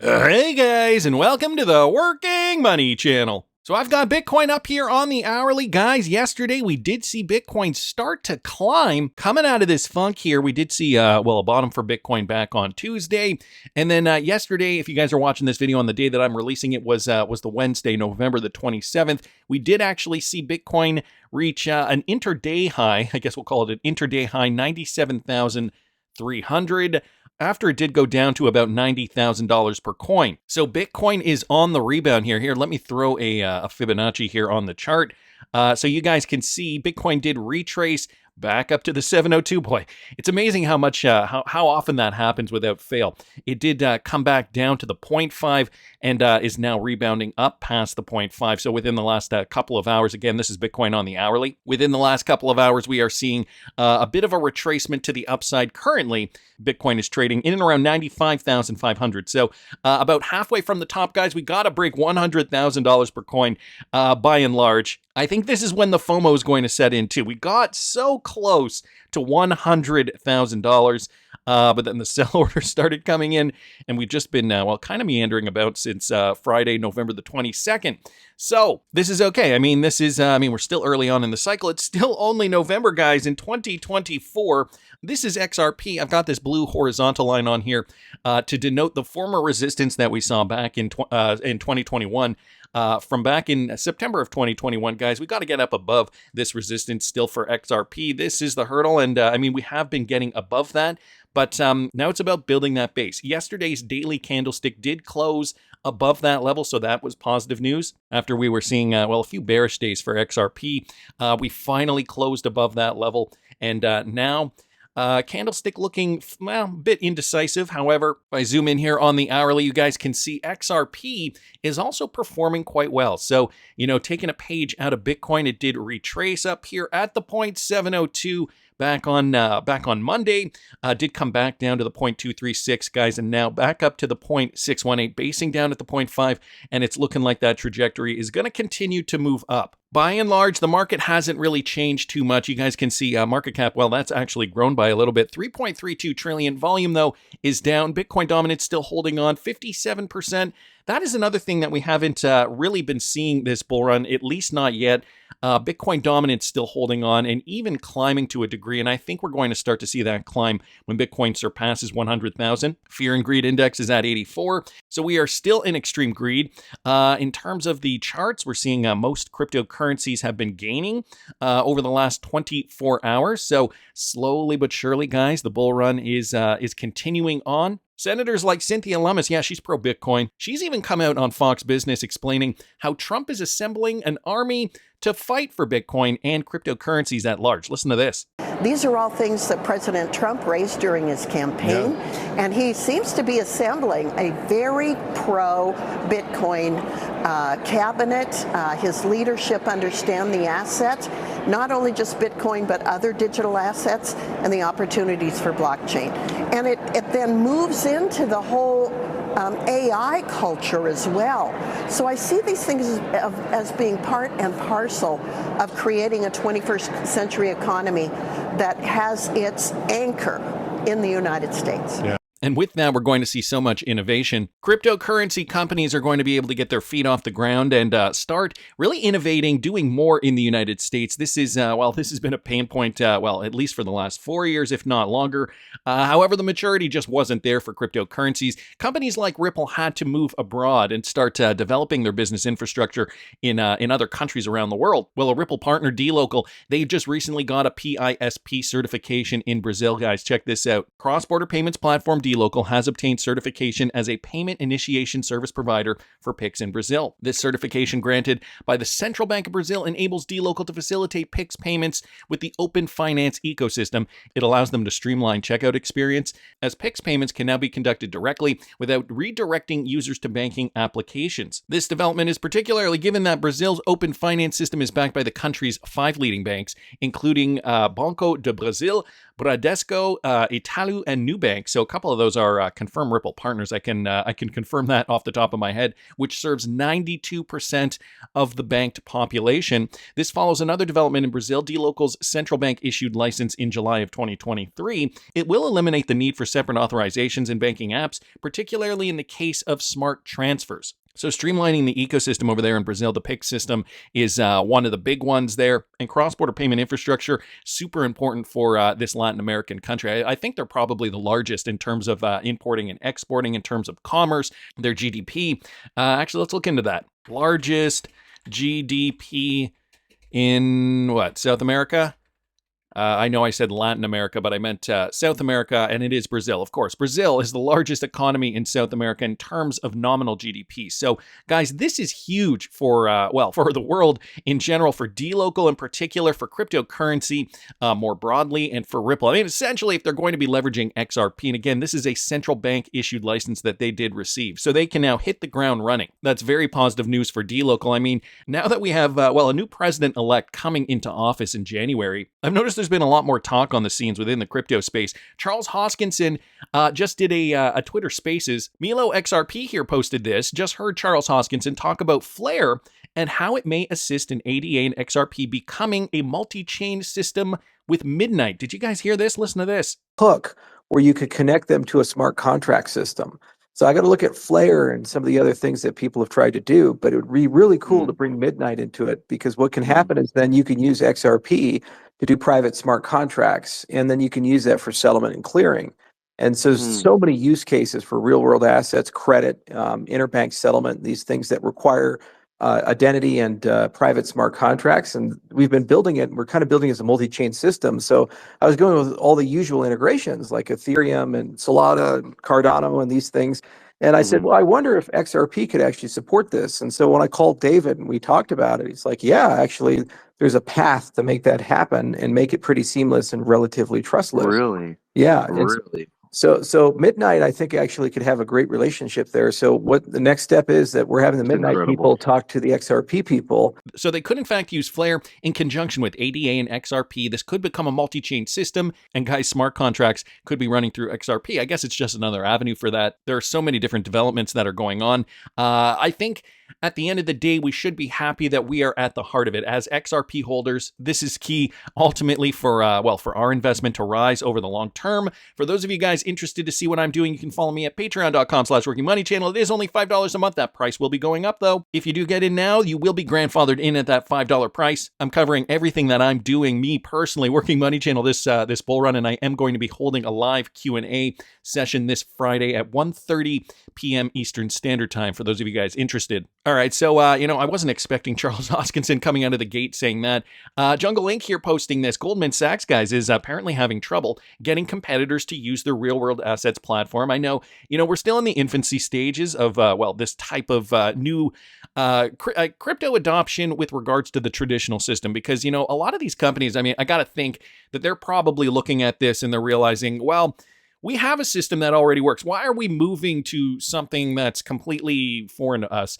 Hey guys, and welcome to the Working Money Channel. So I've got Bitcoin up here on the hourly. Guys, yesterday we did see Bitcoin start to climb. Coming out of this funk here, we did see, a bottom for Bitcoin back on Tuesday. And then yesterday, if you guys are watching this video on the day that I'm releasing it, was the Wednesday, November the 27th. We did actually see Bitcoin reach an intraday high. I guess we'll call it an intraday high, 97,300. After it did go down to about $90,000 per coin. So Bitcoin is on the rebound here. Here, let me throw a Fibonacci here on the chart. So you guys can see Bitcoin did retrace back up to the 702. Boy, it's amazing how much, how often that happens without fail. It did come back down to the 0.5 and is now rebounding up past the 0.5. So within the last couple of hours, again, this is Bitcoin on the hourly. Within the last couple of hours, we are seeing a bit of a retracement to the upside. Currently, Bitcoin is trading in and around 95,500. So about halfway from the top, guys, we got to break $100,000 per coin by and large. I think this is when the FOMO is going to set in too. We got so close to $100,000, but then the sell order started coming in, and we've just been, kind of meandering about since Friday, November the 22nd. So this is okay. I mean, we're still early on in the cycle. It's still only November, guys, in 2024. This is XRP. I've got this blue horizontal line on here to denote the former resistance that we saw back in 2021. From back in September of 2021, guys, we got to get up above this resistance still for XRP. This is the hurdle, and we have been getting above that, but now it's about building that base. Yesterday's daily candlestick did close above that level, so that was positive news. After we were seeing, a few bearish days for XRP, we finally closed above that level, and now candlestick looking, a bit indecisive. However, if I zoom in here on the hourly, you guys can see XRP is also performing quite well. So, taking a page out of Bitcoin, it did retrace up here at the 0.702 back on Monday, did come back down to the 0.236, guys, and now back up to the 0.618, basing down at the 0.5, and it's looking like that trajectory is going to continue to move up. By and large, the market hasn't really changed too much. You guys can see market cap, well, that's actually grown by a little bit. 3.32 trillion. Volume, though, is down. Bitcoin dominance still holding on, 57%. That is another thing that we haven't really been seeing this bull run, at least not yet. Bitcoin dominance still holding on and even climbing to a degree, and I think we're going to start to see that climb when Bitcoin surpasses 100,000. Fear and greed index is at 84, so we are still in extreme greed. In terms of the charts, we're seeing most cryptocurrencies have been gaining over the last 24 hours, so slowly but surely, guys, the bull run is continuing on. Senators like Cynthia Lummis, yeah, she's pro-Bitcoin. She's even come out on Fox Business explaining how Trump is assembling an army to fight for Bitcoin and cryptocurrencies at large. Listen to this. These are all things that President Trump raised during his campaign, and he seems to be assembling a very pro-Bitcoin cabinet. His leadership understand the assets, not only just Bitcoin, but other digital assets and the opportunities for blockchain. And it then moves into the whole AI culture as well. So I see these things as being part and parcel of creating a 21st century economy that has its anchor in the United States. Yeah. And with that, we're going to see so much innovation. Cryptocurrency companies are going to be able to get their feet off the ground and start really innovating, doing more in the United States. This is, this has been a pain point, at least for the last 4 years, if not longer. However, the maturity just wasn't there for cryptocurrencies. Companies like Ripple had to move abroad and start developing their business infrastructure in other countries around the world. Well, a Ripple partner, dLocal, they just recently got a PISP certification in Brazil, guys. Check this out. Cross-border payments platform dLocal has obtained certification as a payment initiation service provider for Pix in Brazil. This certification granted by the Central Bank of Brazil enables dLocal to facilitate Pix payments with the open finance ecosystem. It allows them to streamline checkout experience, as Pix payments can now be conducted directly without redirecting users to banking applications. This development is particularly given that Brazil's open finance system is backed by the country's 5 leading banks, including Banco do Brasil, Bradesco, Itaú, and Nubank. So a couple of those are Confirm Ripple partners. I can confirm that off the top of my head, which serves 92% of the banked population. This follows another development in Brazil. dLocal's central bank issued license in July of 2023. It will eliminate the need for separate authorizations in banking apps, particularly in the case of smart transfers. So streamlining the ecosystem over there in Brazil, the PIX system is one of the big ones there. And cross-border payment infrastructure, super important for this Latin American country. I think they're probably the largest in terms of importing and exporting, in terms of commerce, their GDP. Actually, let's look into that. Largest GDP in what? South America? I know I said Latin America, but I meant South America, and it is Brazil. Of course, Brazil is the largest economy in South America in terms of nominal GDP. So, guys, this is huge for, for the world in general, for dLocal in particular, for cryptocurrency more broadly, and for Ripple. I mean, essentially, if they're going to be leveraging XRP, and again, this is a central bank issued license that they did receive, so they can now hit the ground running. That's very positive news for dLocal. I mean, now that we have, a new president-elect coming into office in January, I've noticed there's been a lot more talk on the scenes within the crypto space. Charles Hoskinson just did a Twitter Spaces. Milo XRP here posted this. Just heard Charles Hoskinson talk about FLR and how it may assist in ADA and XRP becoming a multi-chain system with Midnight. Did you guys hear this? Listen to this. Hook where you could connect them to a smart contract system. So I got to look at FLR and some of the other things that people have tried to do, but it would be really cool to bring Midnight into it, because what can happen is then you can use XRP to do private smart contracts, and then you can use that for settlement and clearing. And so many use cases for real world assets, credit, interbank settlement, these things that require identity and private smart contracts. And we've been building it. We're kind of building it as a multi-chain system. So I was going with all the usual integrations like Ethereum and Solana and Cardano and these things. And I said, well, I wonder if XRP could actually support this. And so when I called David and we talked about it, he's like, yeah, actually, there's a path to make that happen and make it pretty seamless and relatively trustless. Really? Yeah. Really? So Midnight, I think, actually could have a great relationship there. So what the next step is that we're having the Midnight people talk to the XRP people. So they could, in fact, use FLR in conjunction with ADA and XRP. This could become a multi-chain system, and guys, smart contracts could be running through XRP. I guess it's just another avenue for that. There are so many different developments that are going on. I think at the end of the day, we should be happy that we are at the heart of it. As XRP holders, this is key ultimately for our investment to rise over the long term. For those of you guys interested to see what I'm doing, you can follow me at patreon.com/workingmoney channel. It is only $5 a month. That price will be going up though. If you do get in now, you will be grandfathered in at that $5 price. I'm covering everything that I'm doing, me personally, Working Money Channel, this bull run, and I am going to be holding a live Q&A session this Friday at 1:30 p.m. Eastern Standard Time for those of you guys interested. All right, so, I wasn't expecting Charles Hoskinson coming out of the gate saying that. Jungle Inc. here posting this. Goldman Sachs, guys, is apparently having trouble getting competitors to use their real-world assets platform. I know, we're still in the infancy stages of, this type of new crypto adoption with regards to the traditional system, because, a lot of these companies, I got to think that they're probably looking at this and they're realizing, well, we have a system that already works. Why are we moving to something that's completely foreign to us?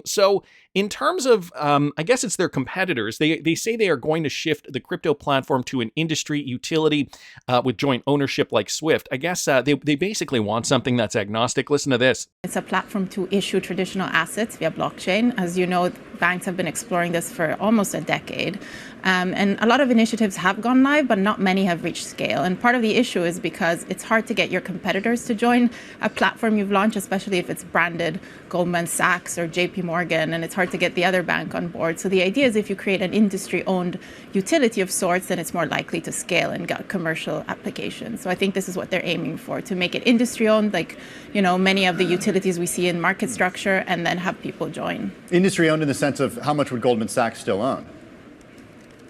So in terms of, I guess it's their competitors, they say they are going to shift the crypto platform to an industry utility with joint ownership like Swift. I guess they basically want something that's agnostic. Listen to this. It's a platform to issue traditional assets via blockchain. As you know, banks have been exploring this for almost a decade. And a lot of initiatives have gone live, but not many have reached scale. And part of the issue is because it's hard to get your competitors to join a platform you've launched, especially if it's branded Goldman Sachs or JP Morgan, and it's hard to get the other bank on board. So the idea is if you create an industry-owned utility of sorts, then it's more likely to scale and get commercial applications. So I think this is what they're aiming for, to make it industry-owned, like, many of the utilities we see in market structure, and then have people join. Industry-owned in the sense of how much would Goldman Sachs still own?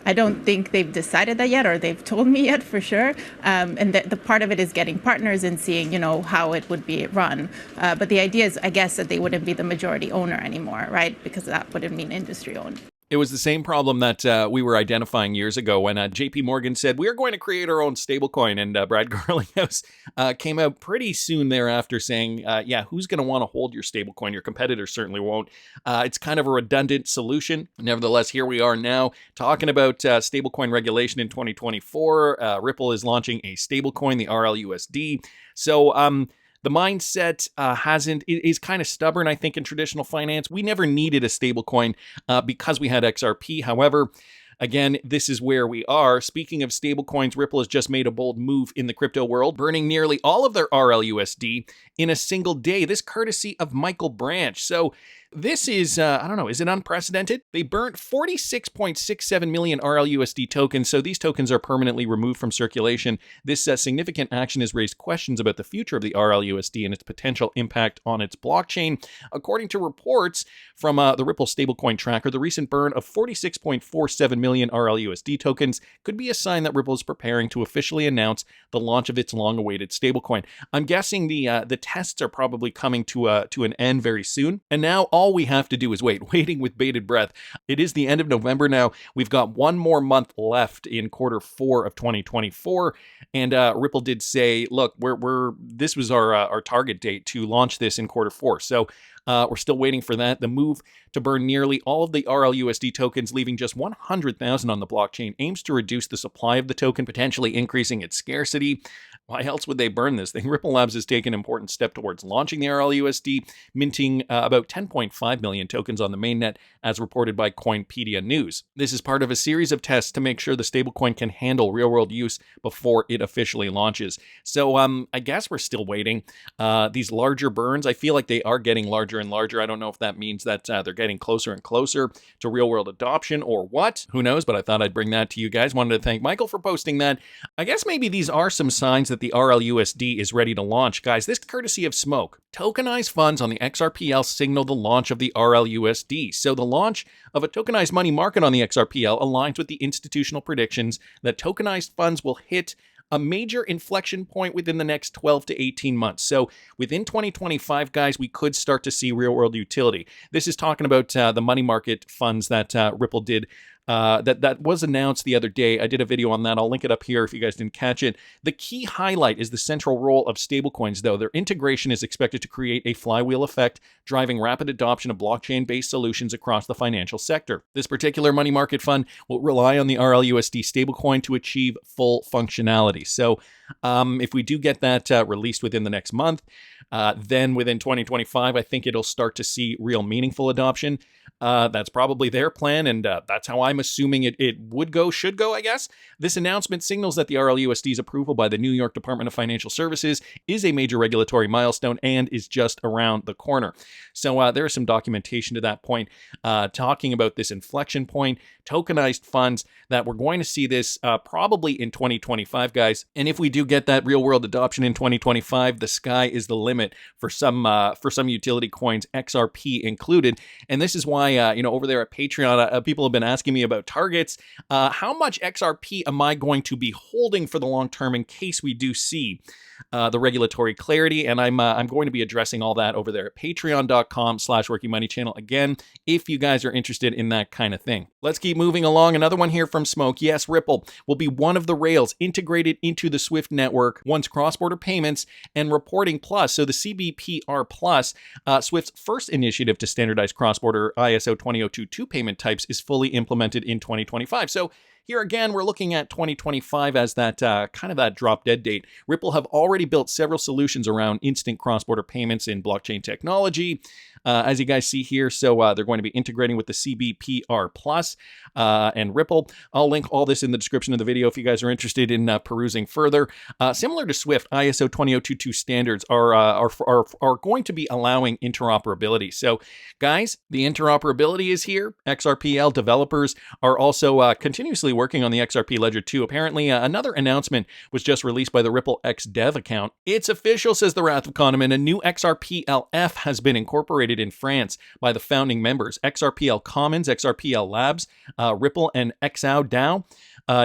I don't think they've decided that yet, or they've told me yet for sure. And the part of it is getting partners and seeing, how it would be run. But the idea is, I guess, that they wouldn't be the majority owner anymore, right? Because that wouldn't mean industry owned. It was the same problem that we were identifying years ago when JP Morgan said, we're going to create our own stablecoin. And Brad Garlinghouse came out pretty soon thereafter saying, yeah, who's going to want to hold your stablecoin? Your competitors certainly won't. It's kind of a redundant solution. Nevertheless, here we are now talking about stablecoin regulation in 2024. Ripple is launching a stablecoin, the RLUSD. So, the mindset is kind of stubborn, I think, in traditional finance. We never needed a stablecoin because we had XRP. However, again, this is where we are. Speaking of stablecoins, Ripple has just made a bold move in the crypto world, burning nearly all of their RLUSD in a single day. This courtesy of Michael Branch. So this is, I don't know, is it unprecedented? They burnt 46.67 million RLUSD tokens, so these tokens are permanently removed from circulation. This significant action has raised questions about the future of the RLUSD and its potential impact on its blockchain. According to reports from the Ripple stablecoin tracker, the recent burn of 46.47 million RLUSD tokens could be a sign that Ripple is preparing to officially announce the launch of its long-awaited stablecoin. I'm guessing the tests are probably coming to an end very soon, and now all we have to do is waiting with bated breath. It is the end of November now. We've got one more month left in Q4 of 2024, and Ripple did say, look, this was our target date to launch this in Q4. So we're still waiting for that. The move to burn nearly all of the RLUSD tokens, leaving just 100,000 on the blockchain, aims to reduce the supply of the token, potentially increasing its scarcity. Why else would they burn this thing? Ripple Labs has taken an important step towards launching the RLUSD, minting about 10.5 million tokens on the mainnet, as reported by Coinpedia News. This is part of a series of tests to make sure the stablecoin can handle real-world use before it officially launches. So I guess we're still waiting. These larger burns, I feel like they are getting larger and larger. I don't know if that means that they're getting closer and closer to real-world adoption or what. Who knows? But I thought I'd bring that to you guys. Wanted to thank Michael for posting that. I guess maybe these are some signs that the RLUSD is ready to launch. Guys, this courtesy of Smoke. Tokenized funds on the XRPL signal the launch of the RLUSD. So the launch of a tokenized money market on the XRPL aligns with the institutional predictions that tokenized funds will hit a major inflection point within the next 12 to 18 months. So within 2025, guys, we could start to see real-world utility. This is talking about the money market funds that Ripple did. That was announced the other day. I did a video on that. I'll link it up here if you guys didn't catch it. The key highlight is the central role of stablecoins, though. Their integration is expected to create a flywheel effect, driving rapid adoption of blockchain-based solutions across the financial sector. This particular money market fund will rely on the RLUSD stablecoin to achieve full functionality. So if we do get that released within the next month, then within 2025, I think it'll start to see real meaningful adoption. That's probably their plan, and that's how I'm assuming it should go, I guess. This announcement signals that the RLUSD's approval by the New York Department of Financial Services is a major regulatory milestone and is just around the corner. So there is some documentation to that point, talking about this inflection point, tokenized funds, that we're going to see this probably in 2025, guys. And if we do get that real-world adoption in 2025, the sky is the limit for some utility coins, XRP included. And this is why, over there at Patreon, people have been asking me about targets. How much XRP am I going to be holding for the long term in case we do see the regulatory clarity? And I'm going to be addressing all that over there at patreon.com/workingmoneychannel. Again, if you guys are interested in that kind of thing. Let's keep moving along. Another one here from Smoke. Yes, Ripple will be one of the rails integrated into the SWIFT network once cross-border payments and reporting plus, so the CBPR plus, SWIFT's first initiative to standardize cross-border ISO 20022 payment types, is fully implemented in 2025. So here again, we're looking at 2025 as that kind of that drop dead date. Ripple have already built several solutions around instant cross-border payments in blockchain technology, as you guys see here. So they're going to be integrating with the CBPR Plus and Ripple. I'll link all this in the description of the video if you guys are interested in perusing further. Similar to Swift, ISO 20022 standards are going to be allowing interoperability. So guys, the interoperability is here. XRPL developers are also continuously working on the XRP Ledger 2. Apparently, another announcement was just released by the Ripple X Dev account. It's official, says the Wrath of Kahneman. A new XRPLF has been incorporated in France by the founding members, XRPL Commons, XRPL Labs, Ripple, and XAO DAO.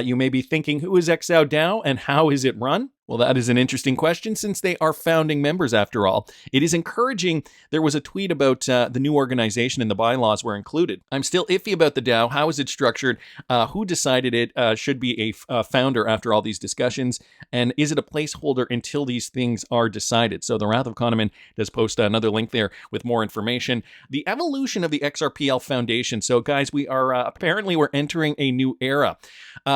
You may be thinking, who is XAO DAO and how is it run? Well, that is an interesting question since they are founding members after all. It is encouraging. There was a tweet about the new organization and the bylaws were included. I'm still iffy about the DAO. How is it structured? Who decided it should be a founder after all these discussions? And is it a placeholder until these things are decided? So the Wrath of Kahneman does post another link there with more information. The evolution of the XRPL Foundation. So guys, we are apparently we're entering a new era.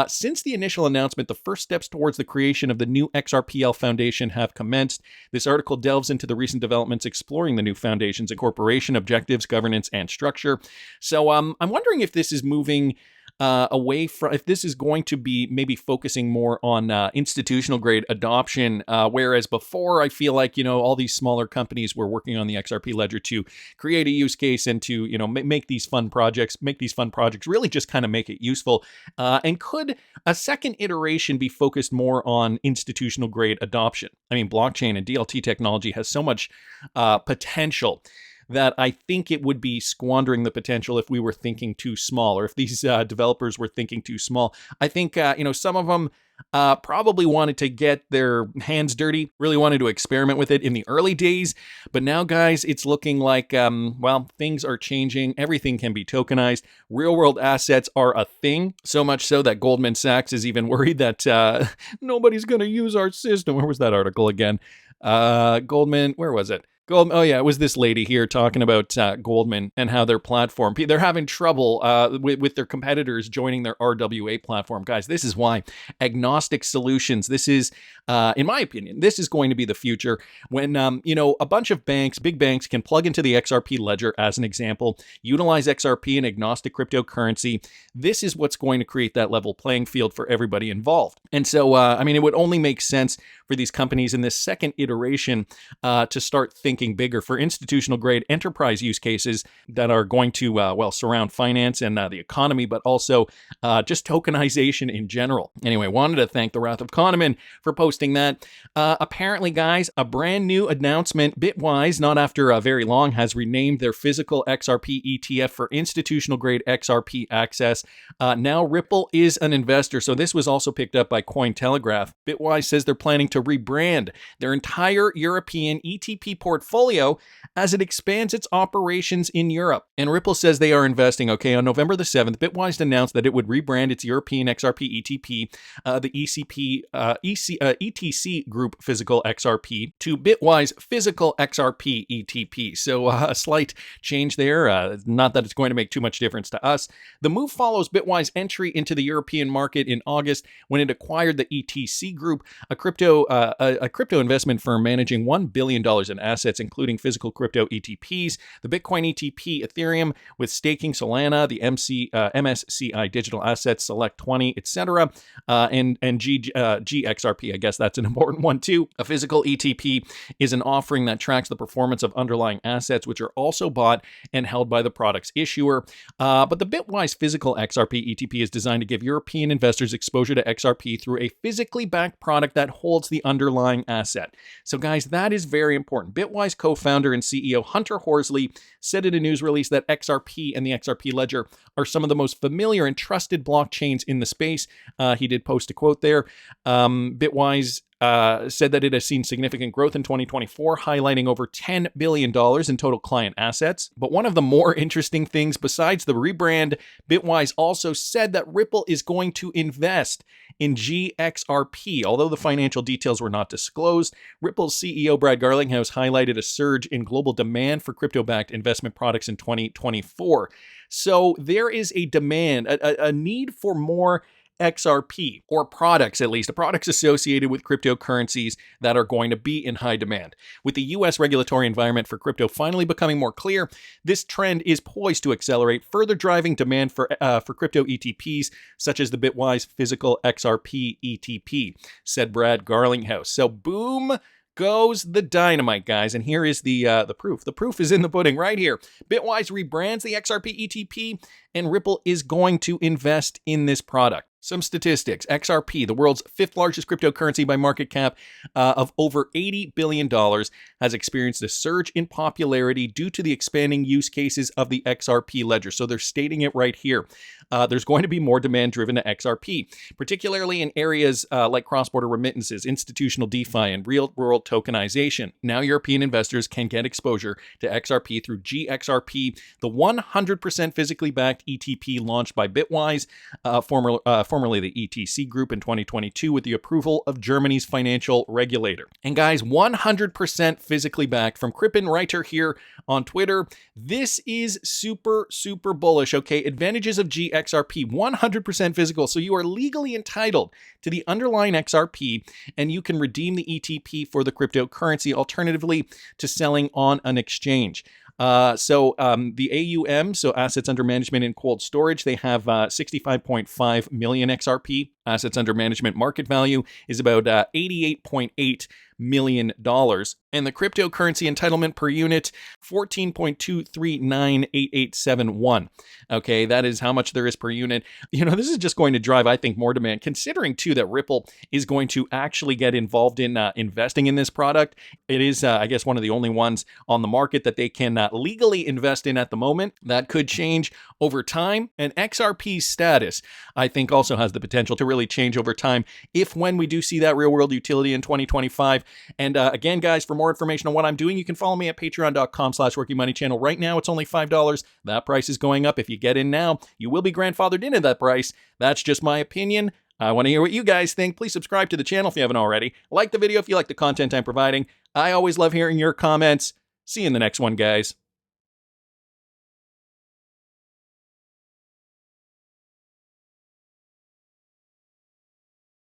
Since the initial announcement, the first steps towards the creation of the new XRPL Foundation have commenced. This article delves into the recent developments exploring the new foundation's incorporation, objectives, governance, and structure. So I'm wondering if this is moving away from, if this is going to be maybe focusing more on institutional grade adoption, whereas before I feel like, all these smaller companies were working on the XRP ledger to create a use case and to, make these fun projects, really just kind of make it useful. And could a second iteration be focused more on institutional grade adoption? I mean, blockchain and DLT technology has so much potential that I think it would be squandering the potential if we were thinking too small, or if these developers were thinking too small. I think, some of them probably wanted to get their hands dirty, really wanted to experiment with it in the early days. But now, guys, it's looking like, things are changing. Everything can be tokenized. Real world assets are a thing. So much so that Goldman Sachs is even worried that nobody's going to use our system. Where was that article again? Goldman, where was it? Oh yeah, it was this lady here talking about Goldman and how their platform, they're having trouble with their competitors joining their RWA platform. Guys, this is why agnostic solutions, this is, in my opinion, this is going to be the future when, a bunch of banks, big banks can plug into the XRP ledger as an example, utilize XRP and agnostic cryptocurrency. This is what's going to create that level playing field for everybody involved. And so, it would only make sense for these companies in this second iteration to start thinking bigger for institutional grade enterprise use cases that are going to, surround finance and the economy, but also just tokenization in general. Anyway, wanted to thank the Wrath of Kahneman for posting that. Apparently, guys, a brand new announcement. Bitwise, not after very long, has renamed their physical XRP ETF for institutional grade XRP access. Now Ripple is an investor. So this was also picked up by Cointelegraph. Bitwise says they're planning to rebrand their entire European ETP portfolio as it expands its operations in Europe. And Ripple says they are investing. On November the 7th, Bitwise announced that it would rebrand its European XRP ETP, the ETC Group Physical XRP, to Bitwise Physical XRP ETP. So a slight change there. Not that it's going to make too much difference to us. The move follows Bitwise entry into the European market in August when it acquired the ETC Group, a crypto investment firm managing $1 billion in assets, including physical crypto ETPs, the Bitcoin ETP, Ethereum with staking, Solana, the MSCI digital assets, Select 20, etc., and GXRP. I guess that's an important one too. A physical ETP is an offering that tracks the performance of underlying assets, which are also bought and held by the product's issuer. But the Bitwise physical XRP ETP is designed to give European investors exposure to XRP through a physically backed product that holds the underlying asset. So guys, that is very important. Bitwise co-founder and CEO Hunter Horsley said in a news release that XRP and the XRP ledger are some of the most familiar and trusted blockchains in the space. He did post a quote there. Bitwise said that it has seen significant growth in 2024, highlighting over $10 billion in total client assets. But one of the more interesting things besides the rebrand, Bitwise also said that Ripple is going to invest in GXRP. Although the financial details were not disclosed, Ripple's CEO Brad Garlinghouse highlighted a surge in global demand for crypto-backed investment products in 2024. So there is a demand, a need for more XRP, or products, at least, products associated with cryptocurrencies that are going to be in high demand. With the US regulatory environment for crypto finally becoming more clear, this trend is poised to accelerate, further driving demand for crypto ETPs, such as the Bitwise Physical XRP ETP, said Brad Garlinghouse. So boom goes the dynamite, guys. And here is the proof. The proof is in the pudding right here. Bitwise rebrands the XRP ETP, and Ripple is going to invest in this product. Some statistics. XRP, the world's 5th largest cryptocurrency by market cap of over $80 billion, has experienced a surge in popularity due to the expanding use cases of the XRP ledger. So they're stating it right here. There's going to be more demand driven to XRP, particularly in areas like cross-border remittances, institutional DeFi, and real-world tokenization. Now European investors can get exposure to XRP through GXRP, the 100% physically backed ETP launched by Bitwise, formerly the ETC group in 2022 with the approval of Germany's financial regulator. And guys, 100% physically backed from Krippenreiter here on Twitter. This is super, super bullish, okay? Advantages of GXRP, 100% physical. So you are legally entitled to the underlying XRP and you can redeem the ETP for the cryptocurrency, alternatively to selling on an exchange. The AUM, so assets under management in cold storage, they have 65.5 million XRP. Assets under management market value is about $88.8 million. And the cryptocurrency entitlement per unit, 14.2398871. Okay, that is how much there is per unit. You know, this is just going to drive, I think, more demand, considering too that Ripple is going to actually get involved in investing in this product. It is, I guess, one of the only ones on the market that they can legally invest in at the moment. That could change over time. And XRP's status, I think, also has the potential to really change over time if when we do see that real world utility in 2025. And again, guys, for more information on what I'm doing, you can follow me at patreon.com/workingmoney channel. Right now, it's only $5. That price is going up. If you get in now, you will be grandfathered into that price. That's just my opinion. I want to hear what you guys think. Please subscribe to the channel if you haven't already. Like the video if you like the content I'm providing. I always love hearing your comments. See you in the next one, guys.